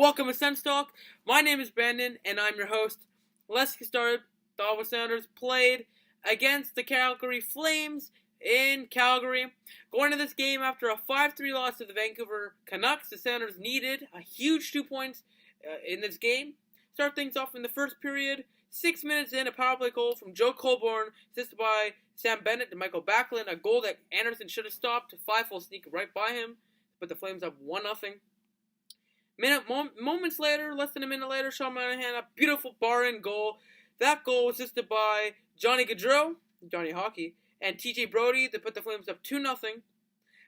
Welcome to SENS Talk. My name is Brandon, and I'm your host. Let's get started. The Ottawa Senators played against the Calgary Flames in Calgary. Going to this game after a 5-3 loss to the Vancouver Canucks, the Senators needed a huge 2 points in this game. Start things off in the first period. 6 minutes in, a power play goal from Joe Colborne, assisted by Sam Bennett to Michael Backlund. A goal that Anderson should have stopped. Five will sneak right by him, but the Flames up 1-0. Moments later, less than a minute later, Sean Monahan, a beautiful bar-in goal. That goal was assisted by Johnny Gaudreau, Johnny Hockey, and TJ Brodie to put the Flames up 2-0.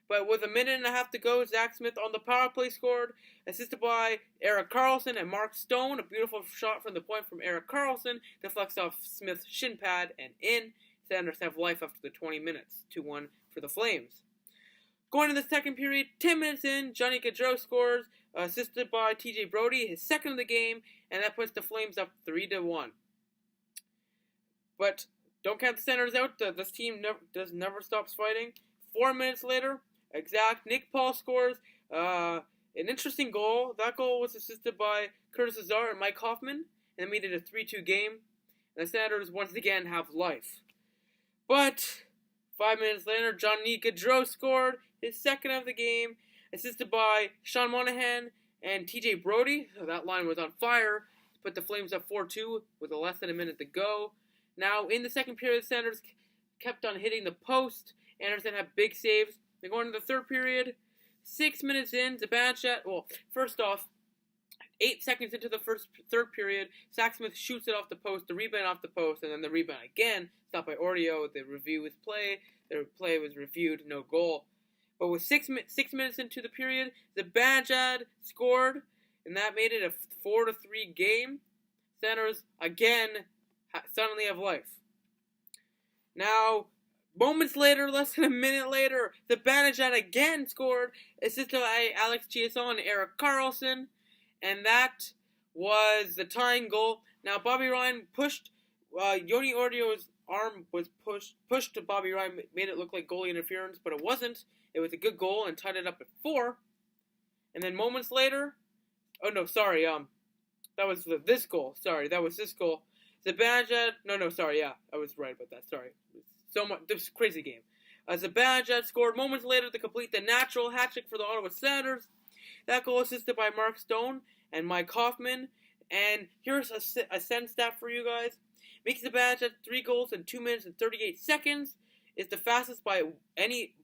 But with a minute and a half to go, Zach Smith on the power play scored, assisted by Erik Karlsson and Mark Stone. A beautiful shot from the point from Erik Karlsson deflects off Smith's shin pad and in. Senators have life after the 20 minutes, 2-1 for the Flames. Going to the second period, 10 minutes in, Johnny Gaudreau scores, assisted by TJ Brodie, his second of the game, and that puts the Flames up 3-1. But don't count the Senators out. This team never stops fighting. 4 minutes later, Nick Paul scores an interesting goal. That goal was assisted by Curtis Lazar and Mike Hoffman, and it made it a 3-2 game. And the Senators once again have life. But 5 minutes later, Johnny Gaudreau scored his second of the game, assisted by Sean Monahan and TJ Brodie. So that line was on fire to put the Flames up 4-2 with less than a minute to go. Now, in the second period, the Senators kept on hitting the post. Anderson had big saves. They're going to the third period. 6 minutes in, Zibanejad. Well, first off, 8 seconds into the third period, Zach Smith shoots it off the post, the rebound off the post, and then the rebound again. Stopped by Oreo. They review his play. Their play was reviewed, no goal. But with 6 minutes into the period, Zibanejad scored, and that made it a 4-3 game. Senators again suddenly have life. Now, moments later, less than a minute later, Zibanejad again scored, assisted by Alex Chiasson and Erik Karlsson, and that was the tying goal. Now, Bobby Ryan pushed, Yoni Orio's arm was pushed to Bobby Ryan, made it look like goalie interference, but it wasn't. It was a good goal and tied it up at 4. And then moments later, that was this goal. That was this goal. Zibanejad, I was right about that. Sorry. This was a crazy game. Zibanejad scored moments later to complete the natural hat trick for the Ottawa Senators. That goal assisted by Mark Stone and Mike Hoffman. And here's a SENS stat for you guys. Making Zibanejad 3 goals in 2 minutes and 38 seconds is the fastest by any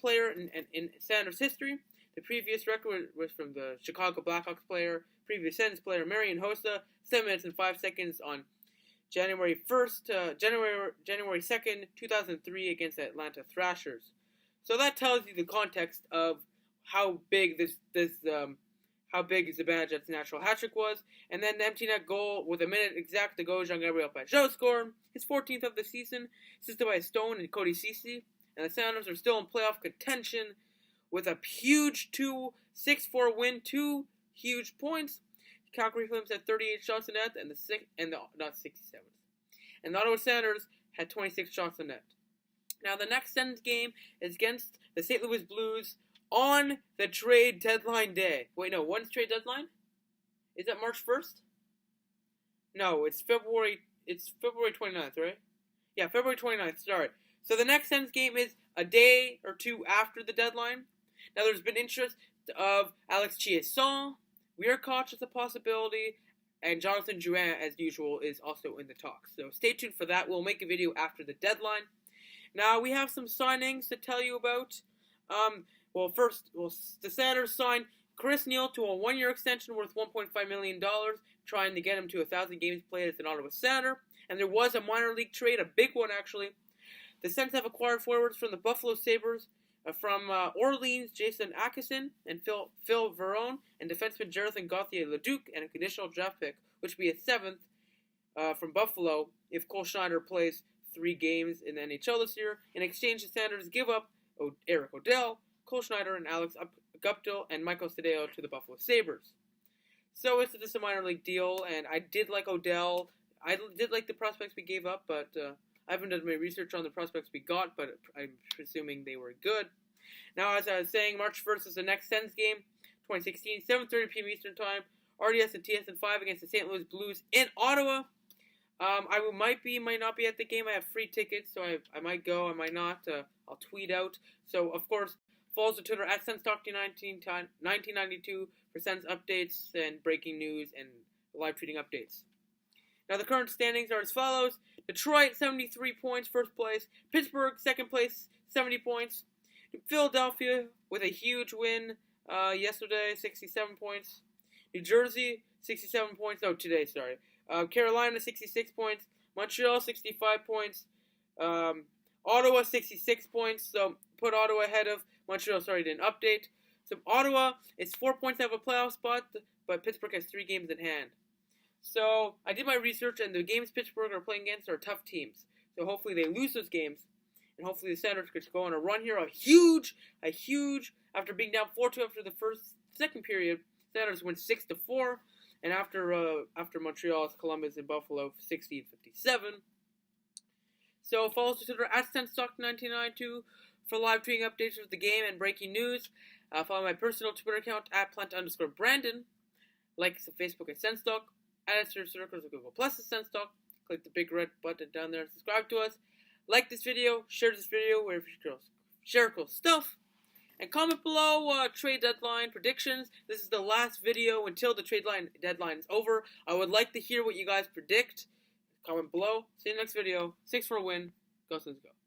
player in Senators history. The previous record was from the Chicago Blackhawks previous SENS player Marian Hossa, 7 minutes and 5 seconds on January 2nd, 2003 against the Atlanta Thrashers. So that tells you the context of how big Zibanejad's natural hat trick was. And then the empty net goal with a minute exact to go, Jean-Gabriel Pageau scored his 14th of the season, assisted by Stone and Cody Ceci. And the Senators are still in playoff contention with a huge 6-4 win, 2 huge points. Calgary Flames had 38 shots on net, and not 67. And the Ottawa Senators had 26 shots on net. Now the next SENS game is against the St. Louis Blues on the trade deadline day. Wait, no, when's trade deadline? Is that March 1st? No, it's February 29th, right? Yeah, February 29th, sorry. So the next SENS game is a day or two after the deadline. Now there's been interest of Alex Chiasson, Weirkoch is a possibility, and Jonathan Drouin, as usual, is also in the talks. So stay tuned for that. We'll make a video after the deadline. Now, we have some signings to tell you about. The Senators signed Chris Neal to a 1-year extension worth $1.5 million, trying to get him to 1,000 games played as an Ottawa Senator. And there was a minor league trade, a big one actually. The Sens have acquired forwards from the Buffalo Sabres, from Orleans, Jason Atkinson and Phil Verone, and defenseman Jonathan Gauthier-Leduc, and a conditional draft pick, which would be a 7th from Buffalo if Cole Schneider plays 3 games in the NHL this year. In exchange, the Senators give up Eric Odell, Cole Schneider, and Alex Guptill, and Michael Sadeo to the Buffalo Sabres. So it's just a minor league deal, and I did like Odell. I did like the prospects we gave up, but I haven't done my research on the prospects we got, but I'm presuming they were good. Now, as I was saying, March 1st is the next SENS game, 2016, 7:30 p.m. Eastern Time. RDS and TSN5 against the St. Louis Blues in Ottawa. I might not be at the game. I have free tickets, so I might go, I might not. I'll tweet out. So, of course, follow us on Twitter at SensTalk1992 for Sens updates and breaking news and live tweeting updates. Now, the current standings are as follows. Detroit, 73 points, first place. Pittsburgh, second place, 70 points. Philadelphia, with a huge win yesterday, 67 points. New Jersey, 67 points. Oh, today, sorry. Carolina, 66 points. Montreal, 65 points. Ottawa, 66 points. So, put Ottawa ahead of Montreal. Sorry, didn't update. So, Ottawa is 4 points out of a playoff spot, but Pittsburgh has 3 games in hand. So, I did my research, and the games Pittsburgh are playing against are tough teams. So, hopefully they lose those games, and hopefully the Senators could go on a run here. A huge, after being down 4-2 after the second period, Senators win 6-4, and after Montreal's Columbus and Buffalo, 60-57. So, follow us on Twitter at SensTalk1992 for live tweeting updates of the game and breaking news. Follow my personal Twitter account at Plant_Brandon. Like us on Facebook at SensTalk. Add us to your circles of Google Plus at SensTalk. Click the big red button down there and subscribe to us. Like this video, share this video wherever you share cool stuff. And comment below trade deadline predictions. This is the last video until the trade deadline is over. I would like to hear what you guys predict. Comment below. See you in the next video. 6 for a win. Go Sens go.